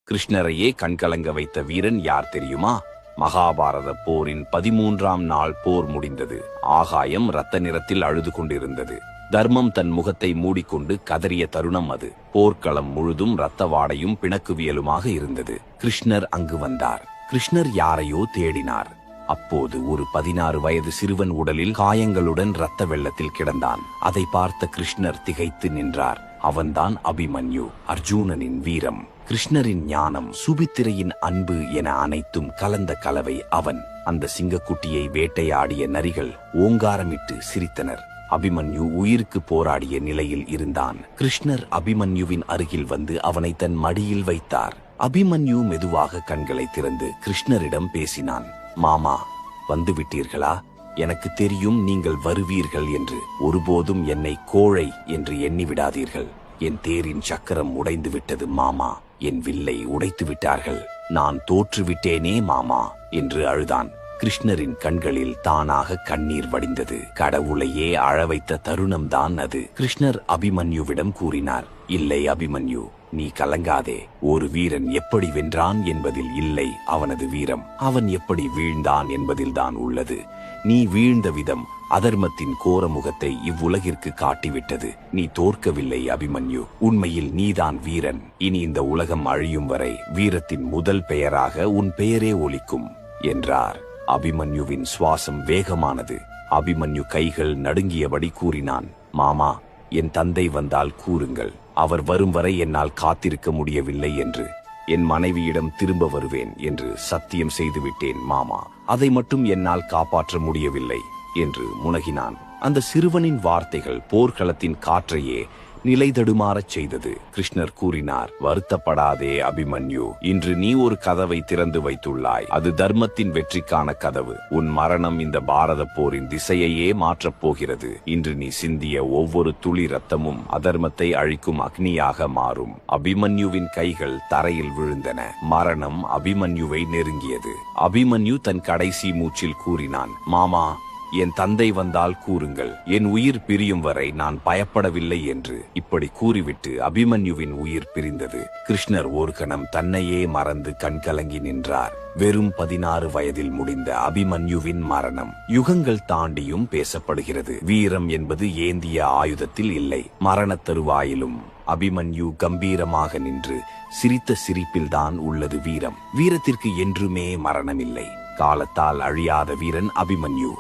கிருஷ்ணரையே கண்கலங்க வைத்த வீரன் யார் தெரியுமா? மகாபாரத போரின் 13ஆம் நாள் போர் முடிந்தது. ஆகாயம் இரத்த நிறத்தில் அழுது கொண்டிருந்தது. தர்மம் தன் முகத்தை மூடிக்கொண்டு கதறிய தருணம் அது. போர்க்களம் முழுதும் இரத்த வாடையும் பிணக்குவியலுமாக இருந்தது. கிருஷ்ணர் அங்கு வந்தார். கிருஷ்ணர் யாரையோ தேடினார். அப்போது ஒரு 16 வயது சிறுவன் உடலில் காயங்களுடன் இரத்த வெள்ளத்தில் கிடந்தான். அதை பார்த்த கிருஷ்ணர் திகைத்து நின்றார். அவன்தான் அபிமன்யு, அர்ஜுனனின் வீரம். கிருஷ்ணரின் ஞானம், சுபித்திரையின் அன்பு என அனைத்தும் கலந்த கலவை அவன். அந்த சிங்கக்குட்டியை வேட்டையாடிய நரிகள் ஓங்காரமிட்டு சிரித்தனர். அபிமன்யு உயிருக்கு போராடிய நிலையில் இருந்தான். கிருஷ்ணர் அபிமன்யுவின் அருகில் வந்து அவனை தன் மடியில் வைத்தார். அபிமன்யு மெதுவாக கண்களை திறந்து கிருஷ்ணரிடம் பேசினான். மாமா, வந்து விட்டீர்களா? எனக்கு தெரியும் நீங்கள் வருவீர்கள் என்று. ஒருபோதும் என்னை கோழை என்று எண்ணிவிடாதீர்கள். என் தேரின் சக்கரம் உடைந்து விட்டது மாமா. என் வில்லை உடைத்து விட்டார்கள். நான் தோற்றுவிட்டேனே மாமா என்று அழுதான். கிருஷ்ணரின் கண்களில் தானாக கண்ணீர் வடிந்தது. கடவுளையே அழ வைத்த தருணம்தான் அது. கிருஷ்ணர் அபிமன்யுவிடம் கூறினார், இல்லை அபிமன்யு, நீ கலங்காதே. ஒரு வீரன் எப்படி வென்றான் என்பதில் இல்லை அவனது வீரம், அவன் எப்படி வீழ்ந்தான் என்பதில்தான் உள்ளது. நீ வீழ்ந்த விதம் அதர்மத்தின் கோர முகத்தை இவ்வுலகிற்கு காட்டிவிட்டது. நீ தோற்கவில்லை அபிமன்யு. உண்மையில் நீதான் வீரன். இனி இந்த உலகம் அழியும் வரை வீரத்தின் முதல் பெயராக உன் பெயரே ஒலிக்கும் என்றார். அபிமன்யுவின் சுவாசம் வேகமானது. அபிமன்யு கைகள் நடுங்கியபடி கூறினான், மாமா, என் தந்தை வந்தால் கூறுங்கள். அவர் வரும் வரை என்னால் காத்திருக்க முடியவில்லை என்று. என் மனைவியிடம் திரும்ப வருவேன் என்று சத்தியம் செய்துவிட்டேன் மாமா. அதை மட்டும் என்னால் காப்பாற்ற முடியவில்லை என்று முனகினான். அந்த சிறுவனின் வார்த்தைகள் போர்க்களத்தின் காற்றையே நிலை தடுமாறச் செய்தது. கிருஷ்ணர் கூறினார், வருத்தப்படாதே அபிமன்யு. இன்று நீ ஒரு கதவை திறந்து வைத்துள்ளாய். அது தர்மத்தின் வெற்றிக்கான கதவு. உன் மரணம் இந்த பாரத போரின் திசையையே மாற்றப் போகிறது. இன்று நீ சிந்திய ஒவ்வொரு துளி ரத்தமும் அதர்மத்தை அழிக்கும் அக்னியாக மாறும். அபிமன்யுவின் கைகள் தரையில் விழுந்தன. மரணம் அபிமன்யுவை நெருங்கியது. அபிமன்யு தன் கடைசி மூச்சில் கூறினான், மாமா, என் தந்தை வந்தால் கூறுங்கள். என் உயிர் பிரியும் வரை நான் பயப்படவில்லை என்று. இப்படி கூறிவிட்டு அபிமன்யுவின் உயிர் பிரிந்தது. கிருஷ்ணர் ஒரு கணம் தன்னையே மறந்து கண்கலங்கி நின்றார். வெறும் 16 வயதில் முடிந்த அபிமன்யுவின் மரணம் யுகங்கள் தாண்டியும் பேசப்படுகிறது. வீரம் என்பது ஏந்திய ஆயுதத்தில் இல்லை, மரணத் தருவாயிலும் அபிமன்யு கம்பீரமாக நின்று சிரித்த சிரிப்பில்தான் உள்ளது வீரம். வீரத்திற்கு என்றுமே மரணமில்லை. காலத்தால் அழியாத வீரன் அபிமன்யு.